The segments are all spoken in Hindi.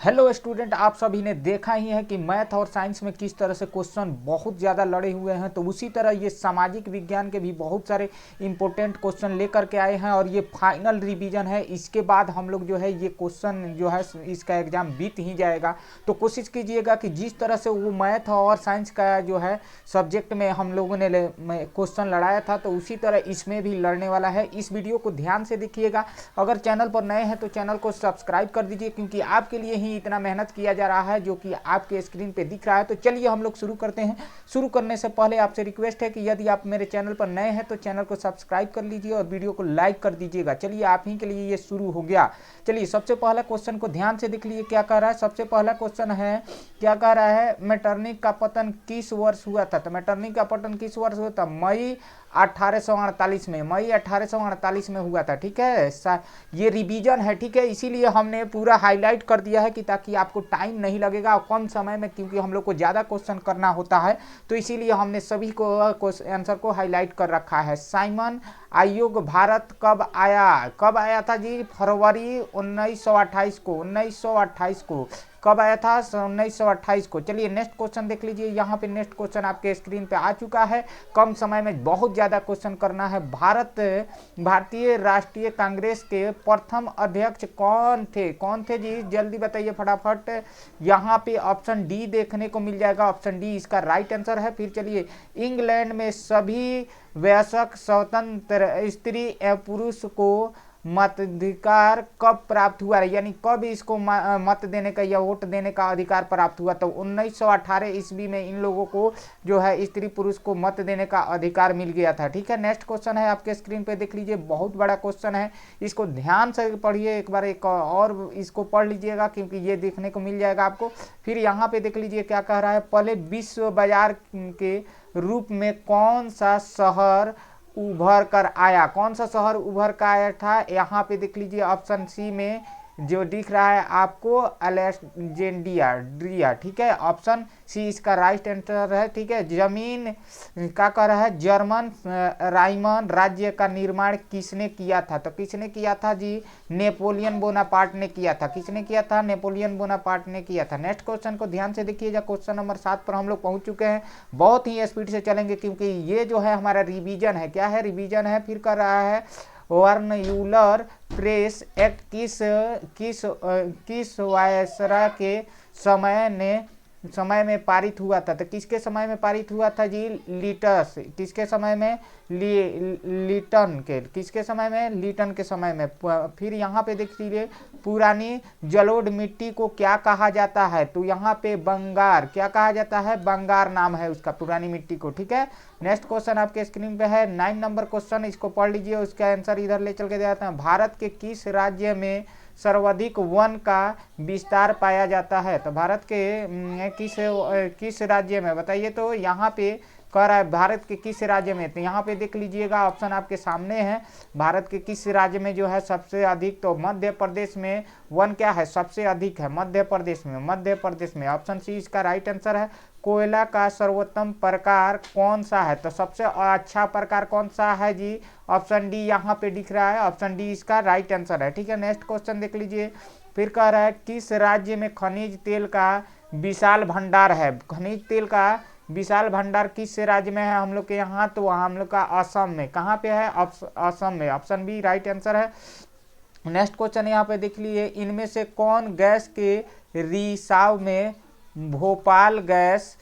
हेलो स्टूडेंट, आप सभी ने देखा ही है कि मैथ और साइंस में किस तरह से क्वेश्चन बहुत ज़्यादा लड़े हुए हैं। तो उसी तरह ये सामाजिक विज्ञान के भी बहुत सारे इंपॉर्टेंट क्वेश्चन लेकर के आए हैं और ये फाइनल रिवीजन है। इसके बाद हम लोग जो है ये क्वेश्चन जो है इसका एग्ज़ाम बीत ही जाएगा। तो कोशिश कीजिएगा कि जिस तरह से वो मैथ और साइंस का जो है सब्जेक्ट में हम लोगों ने क्वेश्चन लड़ाया था, तो उसी तरह इसमें भी लड़ने वाला है। इस वीडियो को ध्यान से देखिएगा। अगर चैनल पर नए हैं तो चैनल को सब्सक्राइब कर दीजिए, क्योंकि आपके लिए ही इतना मेहनत किया जा रहा है जो कि आपके स्क्रीन पे दिख रहा है। तो चलिए हम लोग शुरू करते हैं। शुरू करने से पहले आपसे रिक्वेस्ट है कि यदि आप मेरे चैनल पर नए हैं तो चैनल को सब्सक्राइब कर लीजिए और वीडियो को लाइक कर दीजिएगा। चलिए आप ही के लिए ये शुरू हो गया। चलिए सबसे पहला क्वेश्चन को ध्यान से देख लीजिए क्या कह रहा है। सबसे पहला क्वेश्चन है, क्या कह रहा है, मेटरनिक का पतन किस वर्ष हुआ था। तो मेटरनिक का पतन किस वर्ष हुआ था? मई 1848 में, मई 1848 में हुआ था। ठीक है, ये रिवीजन है। ठीक है, इसीलिए हमने पूरा हाईलाइट कर दिया है कि ताकि आपको टाइम नहीं लगेगा और कम समय में, क्योंकि हम लोग को ज़्यादा क्वेश्चन करना होता है, तो इसीलिए हमने सभी को आंसर को हाईलाइट कर रखा है। साइमन आयोग भारत कब आया था जी? फरवरी 1928 को, 1928 को कब आया था? 1928 को। चलिए नेक्स्ट क्वेश्चन देख लीजिए। यहाँ पे नेक्स्ट क्वेश्चन आपके स्क्रीन पे आ चुका है। कम समय में बहुत ज़्यादा क्वेश्चन करना है। भारतीय राष्ट्रीय कांग्रेस के प्रथम अध्यक्ष कौन थे जी? जल्दी बताइए फटाफट। यहाँ पे ऑप्शन डी देखने को मिल जाएगा। ऑप्शन डी इसका राइट आंसर है। फिर चलिए, इंग्लैंड में सभी वयस्क स्वतंत्र स्त्री एवं पुरुष को मताधिकार कब प्राप्त हुआ, यानी कब इसको मत देने का या वोट देने का अधिकार प्राप्त हुआ? तो 1918 ईस्वी में इन लोगों को जो है स्त्री पुरुष को मत देने का अधिकार मिल गया था। ठीक है, नेक्स्ट क्वेश्चन है आपके स्क्रीन पे देख लीजिए। बहुत बड़ा क्वेश्चन है, इसको ध्यान से पढ़िए। एक बार एक और इसको पढ़ लीजिएगा, क्योंकि ये देखने को मिल जाएगा आपको। फिर यहाँ पे देख लीजिए क्या कह रहा है। पहले विश्व बाजार के रूप में कौन सा शहर उभर कर आया? कौन सा शहर उभर कर आया था? यहाँ पे देख लीजिए ऑप्शन सी में जो दिख रहा है आपको, अलेक्जेंड्रिया। ठीक है, ऑप्शन सी इसका राइट आंसर है। ठीक है, जमीन क्या कह रहा है, जर्मन राइमन राज्य का निर्माण किसने किया था? तो किसने किया था जी? नेपोलियन बोनापार्ट ने किया था। किसने किया था? नेपोलियन बोनापार्ट ने किया था। नेक्स्ट क्वेश्चन को ध्यान से देखिएगा। क्वेश्चन नंबर 7 पर हम लोग पहुंच चुके हैं। बहुत ही स्पीड से चलेंगे, क्योंकि ये जो है हमारा रिवीजन है। क्या है? रिवीजन है। फिर कर रहा है, वर्नयूलर प्रेस एक्ट किस वायसराय के समय में पारित हुआ था? तो किसके समय में पारित हुआ था जी? लीटस। किसके समय में? लीटन के। किसके समय में? लीटन के समय में। फिर यहाँ पे देख लीजिए, पुरानी जलोढ़ मिट्टी को क्या कहा जाता है? तो यहाँ पे बंगार। क्या कहा जाता है? बंगार नाम है उसका, पुरानी मिट्टी को। ठीक है, नेक्स्ट क्वेश्चन आपके स्क्रीन पे है 9 नंबर क्वेश्चन। इसको पढ़ लीजिए, उसका आंसर इधर ले चल के जाते हैं। भारत के किस राज्य में सर्वाधिक वन का विस्तार पाया जाता है? तो भारत के किस राज्य में बताइए? तो यहाँ पे कह रहा है भारत के किस राज्य में। तो यहाँ पे देख लीजिएगा, ऑप्शन आपके सामने है। भारत के किस राज्य में जो है सबसे अधिक? तो मध्य प्रदेश में वन क्या है? सबसे अधिक है मध्य प्रदेश में। मध्य प्रदेश में ऑप्शन सी इसका राइट आंसर है। कोयला का सर्वोत्तम प्रकार कौन सा है? तो सबसे अच्छा प्रकार कौन सा है जी? ऑप्शन डी यहाँ पे दिख रहा है। ऑप्शन डी इसका राइट आंसर है। ठीक है, नेक्स्ट क्वेश्चन देख लीजिए। फिर कह रहा है, किस राज्य में खनिज तेल का विशाल भंडार है? खनिज तेल का विशाल भंडार किस राज्य में है हम लोग के यहाँ? तो हम लोग का असम में। कहाँ पे है? असम में। ऑप्शन बी राइट आंसर है। नेक्स्ट क्वेश्चन यहाँ पे देख लिए, इनमें से कौन गैस के रिसाव में भोपाल गैस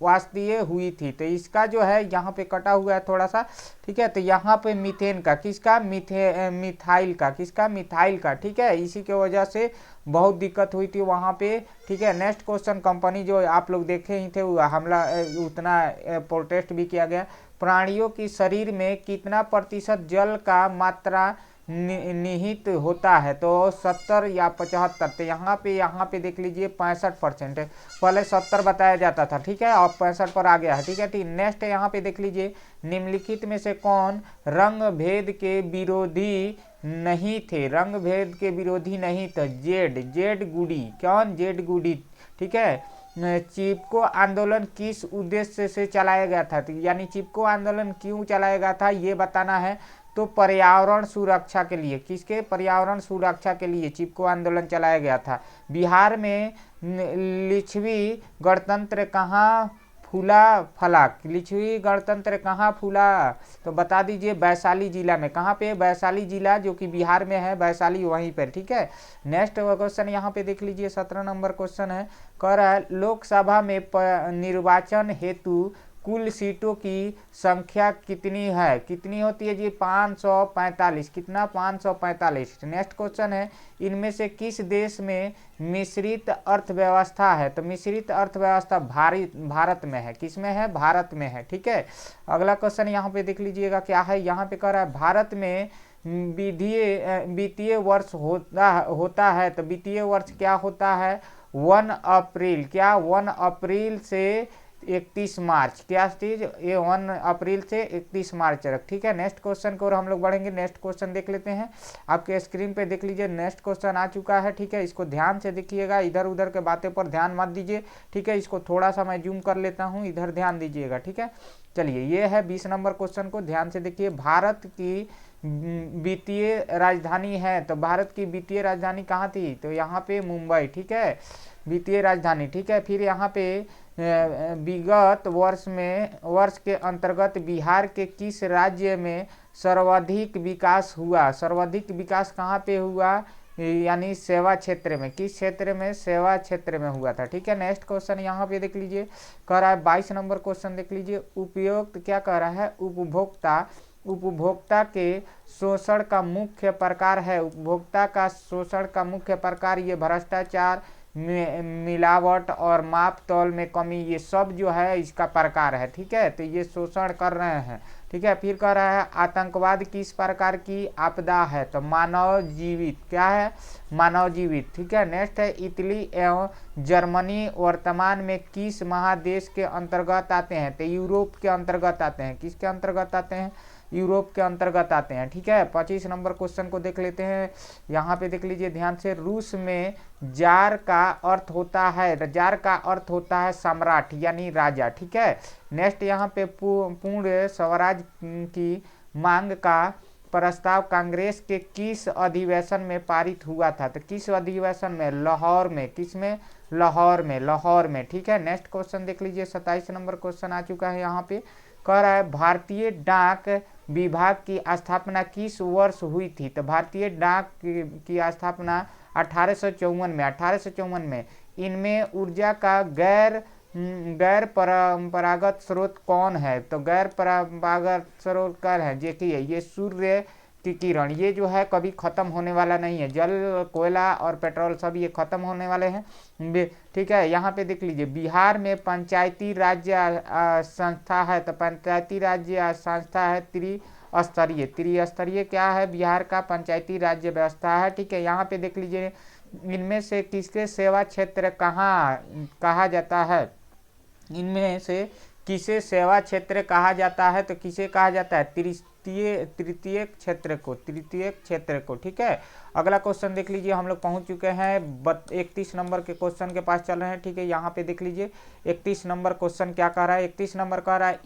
वास्तवीय हुई थी? तो इसका जो है यहाँ पे कटा हुआ है थोड़ा सा। ठीक है, तो यहाँ पे मीथेन का, किसका? मिथाइल का। किसका? मिथाइल का। ठीक है, इसी के वजह से बहुत दिक्कत हुई थी वहाँ पे। ठीक है, नेक्स्ट क्वेश्चन, कंपनी जो आप लोग देखे ही थे, हमला उतना प्रोटेस्ट भी किया गया। प्राणियों की शरीर में कितना प्रतिशत जल का मात्रा निहित होता है? तो 70 या 75। तो यहाँ पे देख लीजिए 65%। पहले 70 बताया जाता था। ठीक है, अब 65 पर आ गया है। ठीक है, ठीक। नेक्स्ट यहाँ पे देख लीजिए, निम्नलिखित में से कौन रंग भेद के विरोधी नहीं थे? रंग भेद के विरोधी नहीं थे। जेड गुडी। कौन? जेड गुडी। ठीक है, चिपको आंदोलन किस उद्देश्य से चलाया गया था? यानी चिपको आंदोलन क्यों चलाया गया था ये बताना है। तो पर्यावरण सुरक्षा के लिए, किसके? पर्यावरण सुरक्षा के लिए चिपको आंदोलन चलाया गया था। बिहार में लिच्छवी गणतंत्र कहाँ फूला फला, लिच्छवी गणतंत्र कहाँ फूला? तो बता दीजिए वैशाली जिला में। कहाँ पे? वैशाली जिला, जो कि बिहार में है, वैशाली वहीं पर, ठीक है। नेक्स्ट क्वेश्चन यहाँ पे देख लीजिए, 17 नंबर क्वेश्चन है। कह रहा है लोकसभा में निर्वाचन हेतु कुल सीटों की संख्या कितनी है? कितनी होती है जी? 545। कितना? 545। नेक्स्ट क्वेश्चन है, इनमें से किस देश में मिश्रित अर्थव्यवस्था है? तो मिश्रित अर्थव्यवस्था भारत में है। किस में है? भारत में है, ठीक है। अगला क्वेश्चन यहाँ पे देख लीजिएगा क्या है। यहाँ पे कह रहा है भारत में वित्तीय वर्ष होता है। तो वित्तीय वर्ष क्या होता है? 1 अप्रैल, क्या? 1 अप्रैल से 31 मार्च, क्या चीज? ये 1 अप्रैल से 31 मार्च तक, ठीक है। नेक्स्ट क्वेश्चन को और हम लोग बढ़ेंगे। नेक्स्ट क्वेश्चन देख लेते हैं, आपके स्क्रीन पे देख लीजिए। नेक्स्ट क्वेश्चन आ चुका है, ठीक है। इसको ध्यान से देखिएगा, इधर उधर के बातें पर ध्यान मत दीजिए, ठीक है। इसको थोड़ा सा मैं जूम कर लेता हूँ, इधर ध्यान दीजिएगा, ठीक है। चलिए, ये है 20 नंबर क्वेश्चन को ध्यान से देखिए। भारत की वित्तीय राजधानी है, तो भारत की वित्तीय राजधानी कहाँ थी? तो यहाँ पे मुंबई, ठीक है, वित्तीय राजधानी, ठीक है। फिर यहाँ पे विगत वर्ष के अंतर्गत बिहार के किस राज्य में सर्वाधिक विकास हुआ? सर्वाधिक विकास कहाँ पे हुआ? यानी सेवा क्षेत्र में। किस क्षेत्र में? सेवा क्षेत्र में हुआ था, ठीक है। नेक्स्ट क्वेश्चन यहाँ पे देख लीजिए, कह रहा है 22 नंबर क्वेश्चन देख लीजिए। उपयुक्त क्या कह रहा है? उपभोक्ता के शोषण का मुख्य प्रकार है। उपभोक्ता का शोषण का मुख्य प्रकार ये भ्रष्टाचार, मिलावट और माप तौल में कमी, ये सब जो है इसका प्रकार है, ठीक है। तो ये शोषण कर रहे हैं, ठीक है। फिर कह रहा है आतंकवाद किस प्रकार की आपदा है? तो मानव जीवित, क्या है? मानव जीवित, ठीक है। नेक्स्ट है इटली एवं जर्मनी वर्तमान में किस महादेश के अंतर्गत आते हैं? तो यूरोप के अंतर्गत आते हैं। किसके अंतर्गत आते हैं? यूरोप के अंतर्गत आते हैं, ठीक है। 25 नंबर क्वेश्चन को देख लेते हैं। यहाँ पे देख लीजिए ध्यान से। रूस में जार का अर्थ होता है, जार का अर्थ होता है सम्राट यानी राजा, ठीक है। नेक्स्ट यहाँ पे पूर्ण स्वराज की मांग का प्रस्ताव कांग्रेस के किस अधिवेशन में पारित हुआ था? तो किस अधिवेशन में? लाहौर में। किस में? लाहौर में, लाहौर में, ठीक है। नेक्स्ट क्वेश्चन देख लीजिए, 27 नंबर क्वेश्चन आ चुका है। यहाँ पे कह रहा है भारतीय डाक विभाग की स्थापना किस वर्ष हुई थी? तो भारतीय डाक की स्थापना 1854 में, 1854 में। इनमें ऊर्जा का गैर परंपरागत स्रोत कौन है? तो गैर परंपरागत स्रोत कौन है? देखिए ये सूर्य की किरण, ये जो है कभी खत्म होने वाला नहीं है। जल, कोयला और पेट्रोल सब ये खत्म होने वाले हैं, ठीक है। यहाँ पे देख लीजिए बिहार में पंचायती राज्य संस्था है। तो पंचायती राज्य संस्था है त्रिस्तरीय। त्रिस्तरीय क्या है? बिहार का पंचायती राज्य व्यवस्था है, ठीक है। यहाँ पे देख लीजिए इनमें से किसके सेवा क्षेत्र कहा जाता है? इनमें से किसे सेवा क्षेत्र कहा जाता है? तो किसे कहा जाता है? तृतीय क्षेत्र को, तृतीय क्षेत्र को, ठीक है। अगला क्वेश्चन देख लीजिए, हम लोग पहुंच चुके हैं 31 नंबर के क्वेश्चन के पास चल रहे हैं, ठीक है। यहाँ पे देख लीजिए 31 नंबर क्वेश्चन क्या कह रहा है। 31 नंबर कह रहा है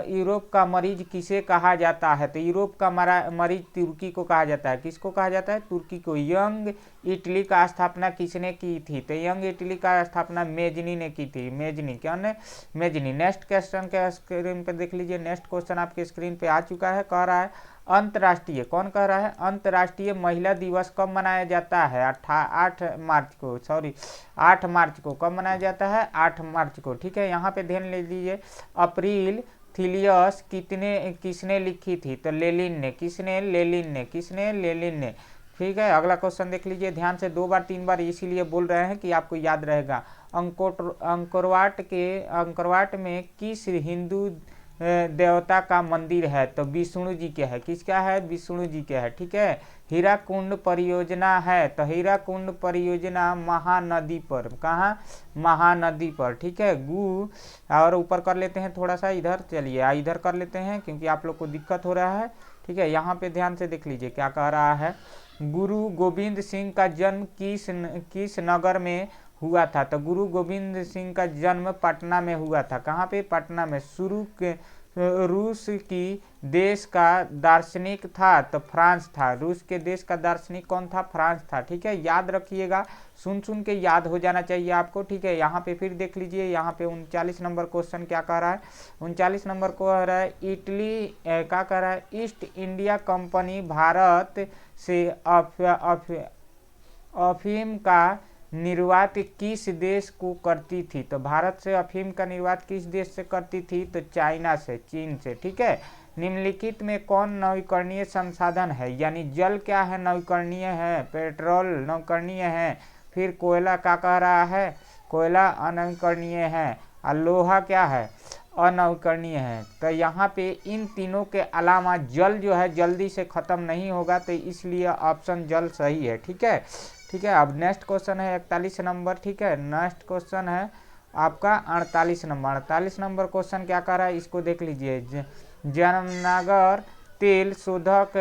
यूरोप का मरीज किसे कहा जाता है? तो यूरोप का मरीज तुर्की को कहा जाता है। किसको कहा जाता है? तुर्की को। यंग इटली का स्थापना किसने की थी? तो यंग इटली का स्थापना मेजनी ने की थी। मेजनी, क्या ने? मेजनी। नेक्स्ट क्वेश्चन के स्क्रीन पे देख लीजिए। नेक्स्ट क्वेश्चन आपके स्क्रीन पे आ चुका है। कह रहा है अंतर्राष्ट्रीय, कौन कह रहा है? अंतर्राष्ट्रीय महिला दिवस कब मनाया जाता है? 8 मार्च को, सॉरी 8 मार्च को। कब मनाया जाता है? 8 मार्च को, ठीक है। यहाँ पे ध्यान ले लीजिए। अप्रैल थिलियस किसने लिखी थी? तो लेनिन ने। किसने? लेनिन ने। किसने? लेनिन ने, ठीक है। अगला क्वेश्चन देख लीजिए ध्यान से, 2 बार 3 बार इसीलिए बोल रहे हैं कि आपको याद रहेगा। अंकोरवाट में किस हिंदू देवता का मंदिर है? तो विष्णु जी के है। किसका है? विष्णु जी के है, ठीक है। हीराकुंड परियोजना है, तो हीराकुंड परियोजना महानदी पर, कहाँ? महानदी पर, ठीक है। और ऊपर कर लेते हैं थोड़ा सा, इधर चलिए इधर कर लेते हैं क्योंकि आप लोग को दिक्कत हो रहा है, ठीक है। यहाँ पे ध्यान से देख लीजिए क्या कह रहा है। गुरु गोविंद सिंह का जन्म किस नगर में हुआ था? तो गुरु गोविंद सिंह का जन्म पटना में हुआ था। कहाँ पे? पटना में। रूस की देश का दार्शनिक था? तो फ्रांस था। रूस के देश का दार्शनिक कौन था? फ्रांस था। ठीक है, याद रखिएगा, सुन सुन के याद हो जाना चाहिए आपको। ठीक है, यहाँ पे फिर देख लीजिए, यहाँ पे 39 नंबर क्वेश्चन क्या कह रहा है? 39 नंबर को कह रहा है इटली क्या कह रहा है? ईस्ट इंडिया कंपनी भारत से अफीम का निर्यात किस देश को करती थी? तो भारत से अफीम का निर्यात किस देश से करती थी? तो चाइना से, चीन से। ठीक है, निम्नलिखित में कौन नवीकरणीय संसाधन है? यानी जल क्या है? नवीकरणीय है। पेट्रोल नवीकरणीय है। फिर कोयला क्या कह रहा है? कोयला अनवीकरणीय है। और लोहा क्या है? अनवीकरणीय है। तो यहाँ पे इन तीनों के अलावा जल जो है जल्दी से ख़त्म नहीं होगा, तो इसलिए ऑप्शन जल सही है। ठीक है, ठीक है। अब नेक्स्ट क्वेश्चन है 41 नंबर। ठीक है, नेक्स्ट क्वेश्चन है आपका 48 नंबर। 48 नंबर क्वेश्चन क्या कर रहा है, इसको देख लीजिए। जामनगर तेल शोधक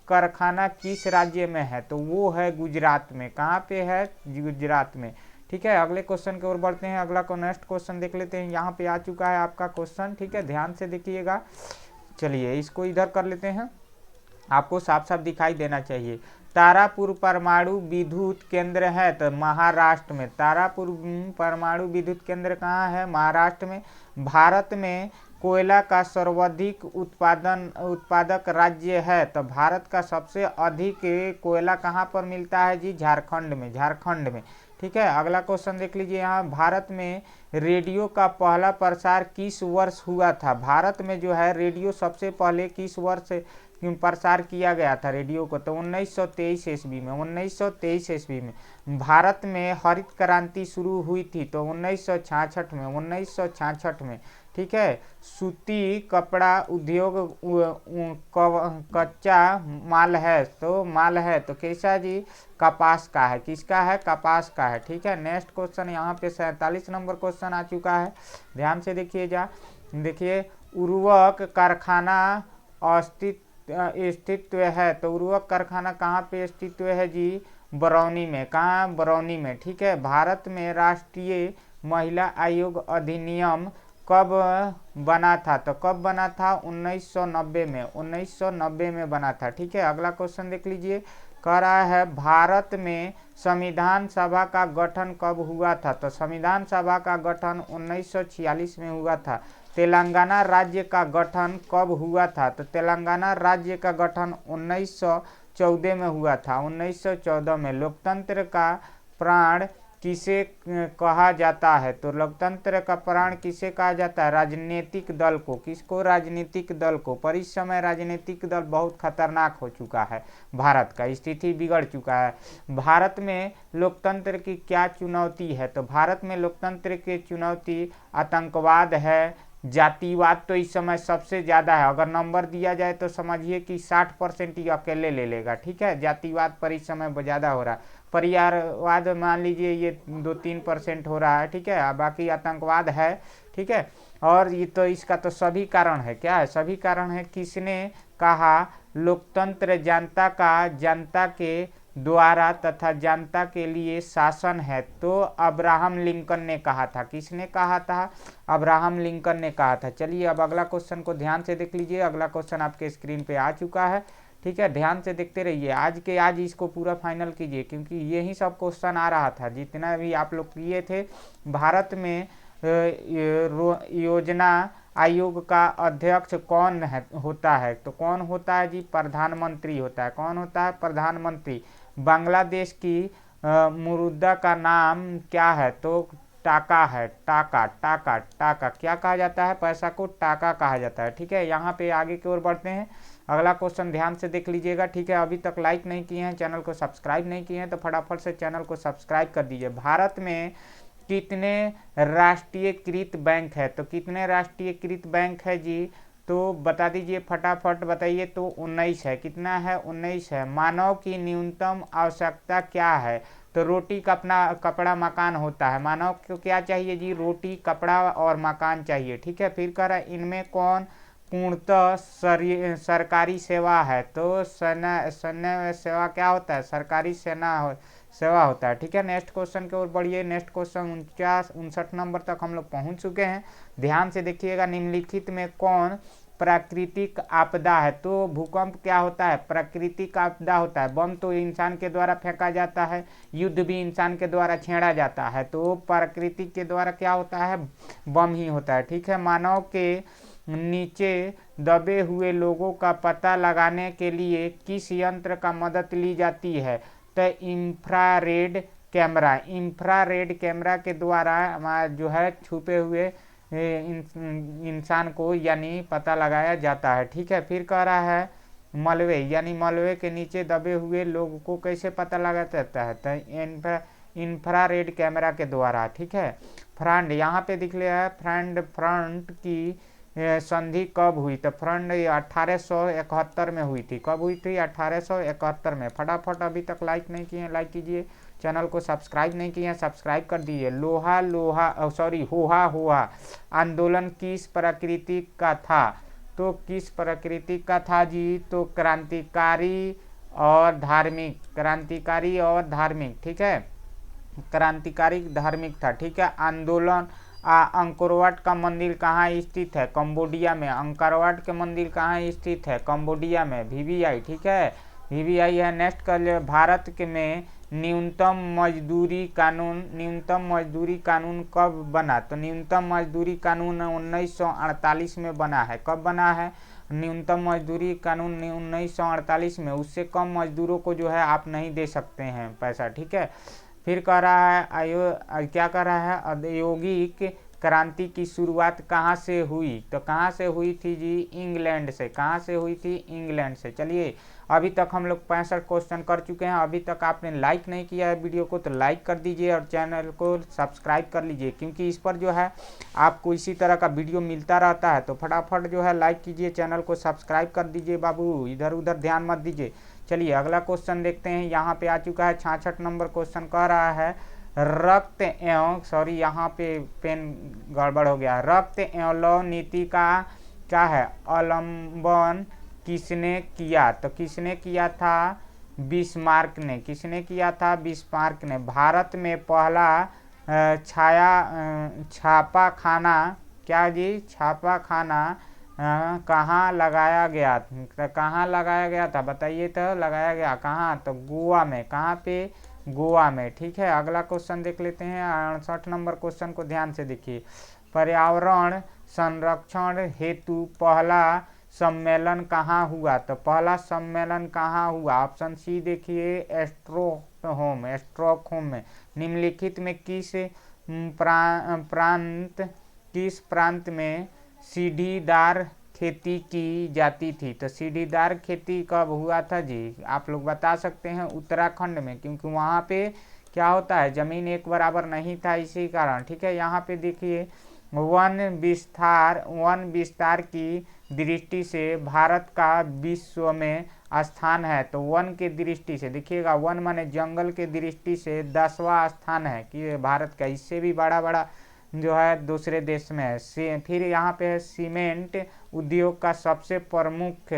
कारखाना किस राज्य में है? तो वो है गुजरात में। कहाँ पे है? गुजरात में। ठीक है, अगले क्वेश्चन की ओर बढ़ते हैं। अगला को नेक्स्ट क्वेश्चन देख लेते हैं। यहाँ पे आ चुका है आपका क्वेश्चन। ठीक है, ध्यान से देखिएगा। चलिए इसको इधर कर लेते हैं, आपको साफ साफ दिखाई देना चाहिए। तारापुर परमाणु विद्युत केंद्र है तो महाराष्ट्र में। तारापुर परमाणु विद्युत केंद्र कहाँ है? महाराष्ट्र में। भारत में कोयला का सर्वाधिक उत्पादक राज्य है तो भारत का सबसे अधिक कोयला कहाँ पर मिलता है जी? झारखंड में। झारखंड में। ठीक है, अगला क्वेश्चन देख लीजिए। यहाँ भारत में रेडियो का पहला प्रसार किस वर्ष हुआ था? भारत में जो है रेडियो सबसे पहले किस वर्ष प्रसार किया गया था रेडियो को? तो 1923 ईस्वी में। 1923 ईस्वी में। भारत में हरित क्रांति शुरू हुई थी तो 1966 में। 1966 में। ठीक है, सूती कपड़ा उद्योग कच्चा माल है तो कैसा जी? कपास का है। किसका है? कपास का है। ठीक है, नेक्स्ट क्वेश्चन यहाँ पे 47 नंबर क्वेश्चन आ चुका है। ध्यान से देखिए, उर्वरक कारखाना स्थित्व है तो उर्वरक कारखाना कहाँ पे स्थित्व है जी? बरौनी में। कहाँ? बरौनी में। ठीक है, भारत में राष्ट्रीय महिला आयोग अधिनियम कब बना था? तो कब बना था? 1990 में। 1990 में बना था। ठीक है, अगला क्वेश्चन देख लीजिए। कह रहा है भारत में संविधान सभा का गठन कब हुआ था? तो संविधान सभा का गठन 1946 में हुआ था। तेलंगाना राज्य का गठन कब हुआ था? तो तेलंगाना राज्य का गठन 1914 में हुआ था। 1914 में। लोकतंत्र का प्राण किसे कहा जाता है? तो लोकतंत्र का प्राण किसे कहा जाता है? राजनीतिक दल को। किसको? राजनीतिक दल को। पर इस समय राजनीतिक दल बहुत खतरनाक हो चुका है, भारत का स्थिति बिगड़ चुका है। भारत में लोकतंत्र की क्या चुनौती है? तो भारत में लोकतंत्र की चुनौती आतंकवाद है, जातिवाद तो इस समय सबसे ज़्यादा है। अगर नंबर दिया जाए तो समझिए कि 60% ही अकेले ले लेगा। ठीक है, जातिवाद पर इस समय ज़्यादा हो रहा है। परिवारवाद मान लीजिए ये 2-3% हो रहा है। ठीक है, बाकी आतंकवाद है। ठीक है, और ये तो इसका तो सभी कारण है। क्या है? सभी कारण है। किसने कहा लोकतंत्र जनता के द्वारा तथा जनता के लिए शासन है? तो अब्राहम लिंकन ने कहा था। किसने कहा था? अब्राहम लिंकन ने कहा था। चलिए अब अगला क्वेश्चन को ध्यान से देख लीजिए। अगला क्वेश्चन आपके स्क्रीन पे आ चुका है। ठीक है, ध्यान से देखते रहिए। आज इसको पूरा फाइनल कीजिए क्योंकि यही सब क्वेश्चन आ रहा था जितना भी आप लोग किए थे। भारत में योजना आयोग का अध्यक्ष कौन होता है? तो कौन होता है जी? प्रधानमंत्री होता है। कौन होता है? प्रधानमंत्री। बांग्लादेश की मुद्रा का नाम क्या है? तो टाका है। टाका टाका टाका क्या कहा जाता है? पैसा को टाका कहा जाता है। ठीक है, यहाँ पे आगे की ओर बढ़ते हैं। अगला क्वेश्चन ध्यान से देख लीजिएगा। ठीक है, अभी तक लाइक नहीं किए हैं, चैनल को सब्सक्राइब नहीं किए हैं तो फटाफट से चैनल को सब्सक्राइब कर दीजिए। भारत में कितने राष्ट्रीयकृत बैंक है? तो कितने राष्ट्रीयकृत बैंक है जी? तो बता दीजिए, फटाफट बताइए। तो 19 है। कितना है? 19 है। मानव की न्यूनतम आवश्यकता क्या है? तो रोटी, कपड़ा, मकान होता है। मानव को क्या चाहिए जी? रोटी, कपड़ा और मकान चाहिए। ठीक है, फिर कह रहा है इनमें कौन पूर्णतः सरकारी सेवा है? तो सैन्य सेवा क्या होता है? सरकारी सेवा होता है। ठीक है, नेक्स्ट क्वेश्चन की ओर बढ़िए। नेक्स्ट क्वेश्चन 59 नंबर तक हम लोग पहुंच चुके हैं। ध्यान से देखिएगा। निम्नलिखित में कौन प्राकृतिक आपदा है। तो भूकंप क्या होता है? प्राकृतिक आपदा होता है। बम तो इंसान के द्वारा फेंका जाता है, युद्ध भी इंसान के द्वारा छेड़ा जाता है, तो प्राकृतिक के द्वारा क्या होता है? बम ही होता है। ठीक है। मानव के नीचे दबे हुए लोगों का पता लगाने के लिए किस यंत्र का मदद ली जाती है? तो इंफ्रारेड कैमरा। इंफ्रारेड कैमरा के द्वारा हमारा जो है छुपे हुए इंसान को यानी पता लगाया जाता है। ठीक है। फिर कह रहा है मलबे, यानी मलबे के नीचे दबे हुए लोगों को कैसे पता लगाया जाता है? तो इंफ्रारेड कैमरा के द्वारा। ठीक है। फ्रंट, यहाँ पे दिख लिया है फ्रंट की संधि कब हुई? तो फ्रंट 1871 में हुई थी। कब हुई थी? 1871 में। फटाफट अभी तक लाइक नहीं किए लाइक कीजिए, चैनल को सब्सक्राइब नहीं किए सब्सक्राइब कर दीजिए। होहा होहा आंदोलन किस प्रकृति का था? तो किस प्रकृति का था जी? तो क्रांतिकारी और धार्मिक। क्रांतिकारी और धार्मिक। ठीक है। क्रांतिकारी धार्मिक था। ठीक है। आंदोलन अंकोरवाट का मंदिर कहाँ स्थित है? कंबोडिया में। अंकोरवाट के मंदिर कहाँ स्थित है? कंबोडिया में। VVI। ठीक है। VVI है। नेक्स्ट कर ले, भारत के में न्यूनतम मजदूरी कानून कब बना? तो न्यूनतम मजदूरी कानून 1948 में बना है। कब बना है? न्यूनतम मजदूरी कानून 1948 में। उससे कम मजदूरों को जो है आप नहीं दे सकते हैं पैसा। ठीक है। फिर कह रहा है क्या कह रहा है? औद्योगिक क्रांति की शुरुआत कहाँ से हुई? तो कहाँ से हुई थी जी? इंग्लैंड से। कहाँ से हुई थी? इंग्लैंड से। चलिए, अभी तक हम लोग 65 क्वेश्चन कर चुके हैं। अभी तक आपने लाइक नहीं किया है वीडियो को तो लाइक कर दीजिए और चैनल को सब्सक्राइब कर लीजिए, क्योंकि इस पर जो है आपको इसी तरह का वीडियो मिलता रहता है। तो फटाफट जो है लाइक कीजिए, चैनल को सब्सक्राइब कर दीजिए बाबू, इधर उधर ध्यान मत दीजिए। चलिए अगला क्वेश्चन देखते हैं। यहाँ पे आ चुका है 66 नंबर क्वेश्चन। कह रहा है रक्त एवं यहाँ पे पेन गड़बड़ हो गया। रक्त एवं लौह नीति का क्या है? अवलंबन किसने किया? तो किसने किया था? बिस्मार्क ने। किसने किया था? बिस्मार्क ने। भारत में पहला छापा खाना क्या जी? छापा खाना कहाँ लगाया गया? तो कहाँ लगाया गया था बताइए? तो लगाया गया कहाँ? तो गोवा में। कहाँ पे? गोवा में। ठीक है। अगला क्वेश्चन देख लेते हैं। 68 नंबर क्वेश्चन को ध्यान से देखिए। पर्यावरण संरक्षण हेतु पहला सम्मेलन कहाँ हुआ? तो पहला सम्मेलन कहाँ हुआ? ऑप्शन सी देखिए, स्टॉकहोम में। निम्नलिखित में किस प्रांत में सीढ़ीदार खेती की जाती थी? तो सीढ़ीदार खेती कब हुआ था जी? आप लोग बता सकते हैं। उत्तराखंड में, क्योंकि वहाँ पे क्या होता है, जमीन एक बराबर नहीं था, इसी कारण। ठीक है। यहाँ पे देखिए, वन विस्तार की दृष्टि से भारत का विश्व में स्थान है। तो वन के दृष्टि से देखिएगा, वन माने जंगल के दृष्टि से 10वां स्थान है कि भारत का। इससे भी बड़ा बड़ा जो है दूसरे देश में है। फिर यहाँ पे है सीमेंट उद्योग का सबसे प्रमुख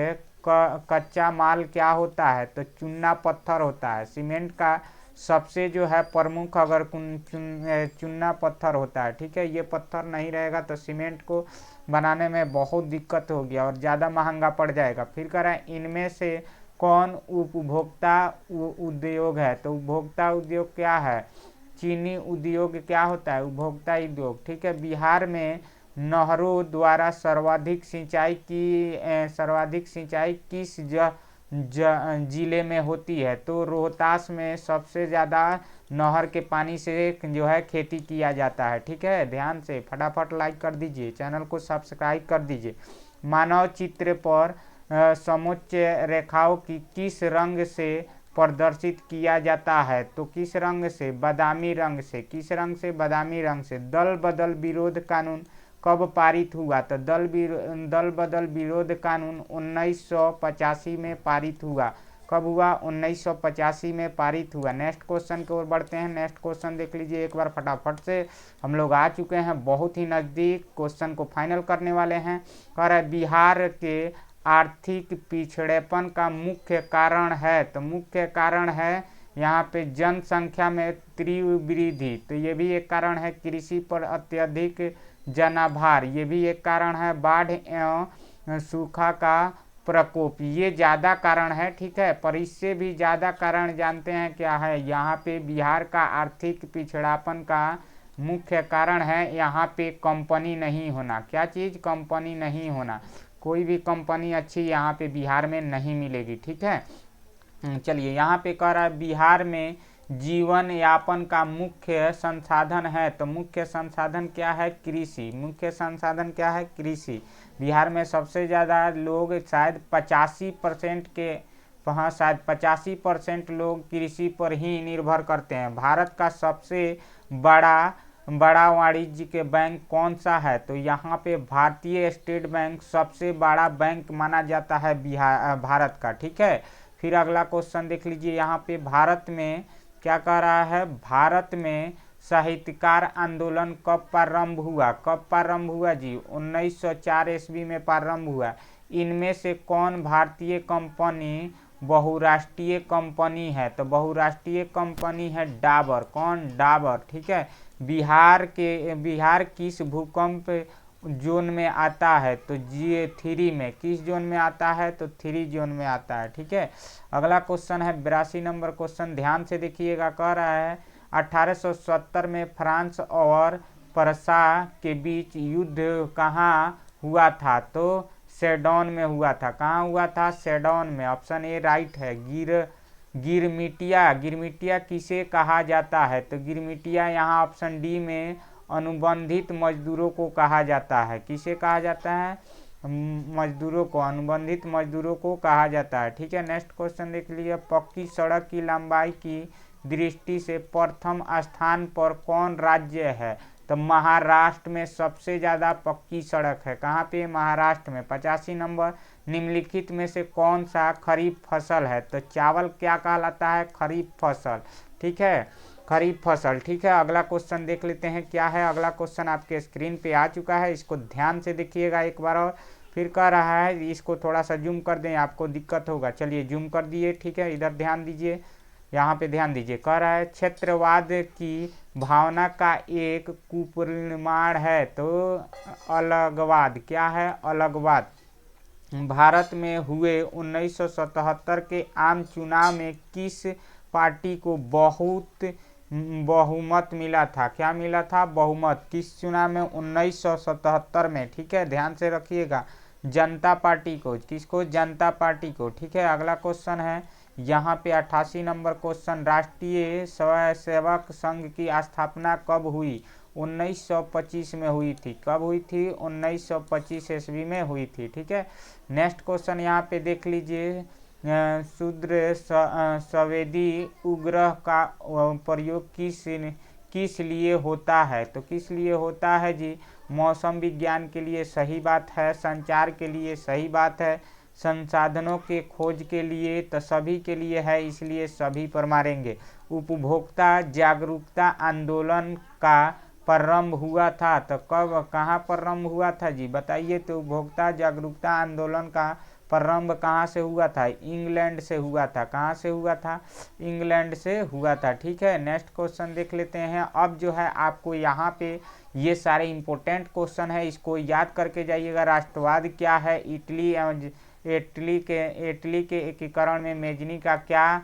कच्चा माल क्या होता है? तो चूना पत्थर होता है। सीमेंट का सबसे जो है प्रमुख अगर चूना पत्थर होता है। ठीक है। ये पत्थर नहीं रहेगा तो सीमेंट को बनाने में बहुत दिक्कत होगी और ज़्यादा महंगा पड़ जाएगा। फिर कह रहा है इनमें से कौन उपभोक्ता उद्योग है? तो उपभोक्ता उद्योग क्या है? चीनी उद्योग क्या होता है? उपभोक्ता उद्योग। ठीक है। बिहार में नहरों द्वारा सर्वाधिक सिंचाई किस जिले में होती है? तो रोहतास में सबसे ज़्यादा नहर के पानी से जो है खेती किया जाता है। ठीक है। ध्यान से फटाफट लाइक कर दीजिए, चैनल को सब्सक्राइब कर दीजिए। मानव चित्र पर समोच्च रेखाओं की किस रंग से प्रदर्शित किया जाता है? तो किस रंग से? बादामी रंग से। किस रंग से? बादामी रंग से। दल बदल विरोध कानून कब पारित हुआ? तो दल बदल विरोध कानून 1985 में पारित हुआ। कब हुआ? 1985 में पारित हुआ। नेक्स्ट क्वेश्चन की ओर बढ़ते हैं। नेक्स्ट क्वेश्चन देख लीजिए एक बार फटाफट से। हम लोग आ चुके हैं बहुत ही नज़दीक, क्वेश्चन को फाइनल करने वाले हैं। कह रहा है बिहार के आर्थिक पिछड़ेपन का मुख्य कारण है? तो मुख्य कारण है यहाँ पे जनसंख्या में तीव्र वृद्धि। तो ये भी एक कारण है। कृषि पर अत्यधिक जनाभार, ये भी एक कारण है। बाढ़ एवं सूखा का प्रकोप, ये ज़्यादा कारण है, ठीक है। पर इससे भी ज़्यादा कारण जानते हैं क्या है, यहाँ पे बिहार का आर्थिक पिछड़ापन का मुख्य कारण है यहाँ पे कंपनी नहीं होना। क्या चीज़? कंपनी नहीं होना। कोई भी कंपनी अच्छी यहाँ पे बिहार में नहीं मिलेगी, ठीक है। चलिए, यहाँ पे कह रहा है बिहार में जीवन यापन का मुख्य संसाधन है, तो मुख्य संसाधन क्या है? कृषि। मुख्य संसाधन क्या है? कृषि। बिहार में सबसे ज़्यादा लोग शायद 85% के, हाँ शायद 85% लोग कृषि पर ही निर्भर करते हैं। भारत का सबसे बड़ा वाणिज्यिक बैंक कौन सा है? तो यहाँ पे भारतीय स्टेट बैंक सबसे बड़ा बैंक माना जाता है भारत का, ठीक है। फिर अगला क्वेश्चन देख लीजिए, यहाँ पे भारत में क्या कह रहा है, भारत में साहित्यकार आंदोलन कब प्रारंभ हुआ? कब प्रारंभ हुआ जी? 1904 ईस्वी में प्रारंभ हुआ। इनमें से कौन भारतीय कंपनी बहुराष्ट्रीय कंपनी है? तो बहुराष्ट्रीय कंपनी है डाबर। कौन? डाबर, ठीक है। बिहार किस भूकंप जोन में आता है? तो G3 में। किस जोन में आता है? तो 3 जोन में आता है, ठीक है। अगला क्वेश्चन है 82 नंबर क्वेश्चन, ध्यान से देखिएगा। कह रहा है 1870 में फ्रांस और प्रसा के बीच युद्ध कहाँ हुआ था? तो सेडोन में हुआ था। कहाँ हुआ था? सेडोन में। ऑप्शन ए राइट है। गिरमिटिया। गिरमिटिया किसे कहा जाता है? तो गिरमिटिया यहाँ ऑप्शन डी में अनुबंधित मजदूरों को कहा जाता है। किसे कहा जाता है? मजदूरों को, अनुबंधित मजदूरों को कहा जाता है, ठीक है। नेक्स्ट क्वेश्चन देख लीजिए, पक्की सड़क की लंबाई की दृष्टि से प्रथम स्थान पर कौन राज्य है? तो महाराष्ट्र में सबसे ज़्यादा पक्की सड़क है। कहाँ पे? महाराष्ट्र में। 85 नंबर, निम्नलिखित में से कौन सा खरीफ फसल है? तो चावल क्या कहलाता है? खरीफ फसल, ठीक है। खरीफ फसल, ठीक है। अगला क्वेश्चन देख लेते हैं क्या है। अगला क्वेश्चन आपके स्क्रीन पे आ चुका है, इसको ध्यान से देखिएगा एक बार और। फिर कह रहा है, इसको थोड़ा सा जूम कर दें, आपको दिक्कत होगा। चलिए जूम कर दिए, ठीक है। इधर ध्यान दीजिए, यहाँ पे ध्यान दीजिए। कह रहा है क्षेत्रवाद की भावना का एक कुपरिमाण है, तो अलगवाद। क्या है? अलगवाद। भारत में हुए 1977 के आम चुनाव में किस पार्टी को बहुमत मिला था? क्या मिला था? बहुमत। किस चुनाव में? 1977 में, ठीक है। ध्यान से रखिएगा, जनता पार्टी को। किसको? जनता पार्टी को, ठीक है। अगला क्वेश्चन है यहाँ पे 88 नंबर क्वेश्चन, राष्ट्रीय स्वयंसेवक संघ की स्थापना कब हुई? 1925 में हुई थी। कब हुई थी? 1925 ईस्वी में हुई थी, ठीक है। नेक्स्ट क्वेश्चन यहाँ पे देख लीजिए, शूद्र संवेदी उपग्रह का प्रयोग किस लिए होता है? तो किस लिए होता है जी? मौसम विज्ञान के लिए, सही बात है। संचार के लिए, सही बात है। संसाधनों के खोज के लिए, तो सभी के लिए है, इसलिए सभी पर मारेंगे। उपभोक्ता जागरूकता आंदोलन का प्रारंभ हुआ था, तो कब, कहाँ प्रारंभ हुआ था जी? बताइए। तो उपभोक्ता जागरूकता आंदोलन का प्रारंभ कहाँ से हुआ था? इंग्लैंड से हुआ था। कहाँ से हुआ था? इंग्लैंड से हुआ था, ठीक है। नेक्स्ट क्वेश्चन देख लेते हैं। अब जो है आपको यहाँ पे ये सारे इंपॉर्टेंट क्वेश्चन है, इसको याद करके जाइएगा। राष्ट्रवाद क्या है? इटली के एकीकरण में मेजनी का क्या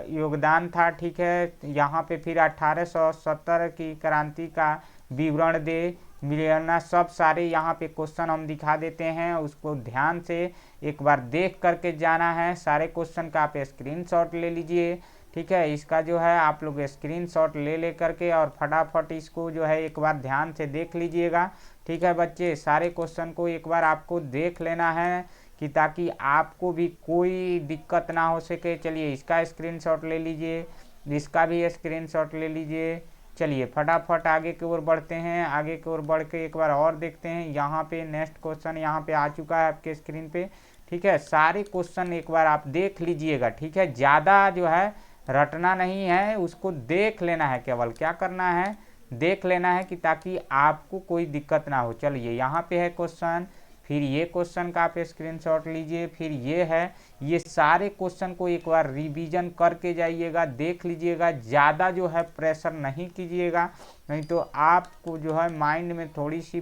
योगदान था, ठीक है। यहाँ पे फिर 1870 की क्रांति का विवरण दे मिलना, सब सारे यहाँ पे क्वेश्चन हम दिखा देते हैं, उसको ध्यान से एक बार देख करके जाना है। सारे क्वेश्चन का आप स्क्रीनशॉट ले लीजिए, ठीक है। इसका जो है आप लोग स्क्रीनशॉट ले करके और फटाफट इसको जो है एक बार ध्यान से देख लीजिएगा, ठीक है बच्चे। सारे क्वेश्चन को एक बार आपको देख लेना है कि ताकि आपको भी कोई दिक्कत ना हो सके। चलिए इसका स्क्रीनशॉट ले लीजिए, इसका भी स्क्रीनशॉट ले लीजिए। चलिए फटाफट आगे की ओर बढ़ते हैं। आगे की ओर बढ़ के एक बार और देखते हैं। यहाँ पे नेक्स्ट क्वेश्चन यहाँ पे आ चुका है आपके स्क्रीन पे, ठीक है। सारे क्वेश्चन एक बार आप देख लीजिएगा, ठीक है। ज़्यादा जो है रटना नहीं है, उसको देख लेना है, केवल क्या करना है? देख लेना है कि ताकि आपको कोई दिक्कत ना हो। चलिए यहाँ पे है क्वेश्चन, फिर ये क्वेश्चन का आप स्क्रीनशॉट लीजिए, फिर ये है। ये सारे क्वेश्चन को एक बार रिवीजन करके जाइएगा, देख लीजिएगा। ज़्यादा जो है प्रेशर नहीं कीजिएगा, नहीं तो आपको जो है माइंड में थोड़ी सी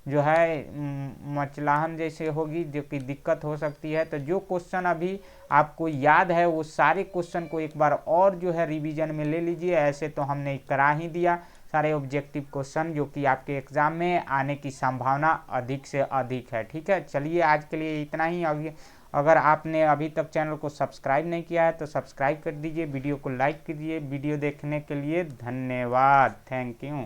जो है मचलाहन जैसे होगी, जो कि दिक्कत हो सकती है। तो जो क्वेश्चन अभी आपको याद है वो सारे क्वेश्चन को एक बार और जो है रिवीजन में ले लीजिए। ऐसे तो हमने करा ही दिया सारे ऑब्जेक्टिव क्वेश्चन जो कि आपके एग्जाम में आने की संभावना अधिक से अधिक है। ठीक है, चलिए आज के लिए इतना ही। अगर आपने अभी तक चैनल को सब्सक्राइब नहीं किया है तो सब्सक्राइब कर दीजिए, वीडियो को लाइक कीजिए। वीडियो देखने के लिए धन्यवाद, थैंक यू।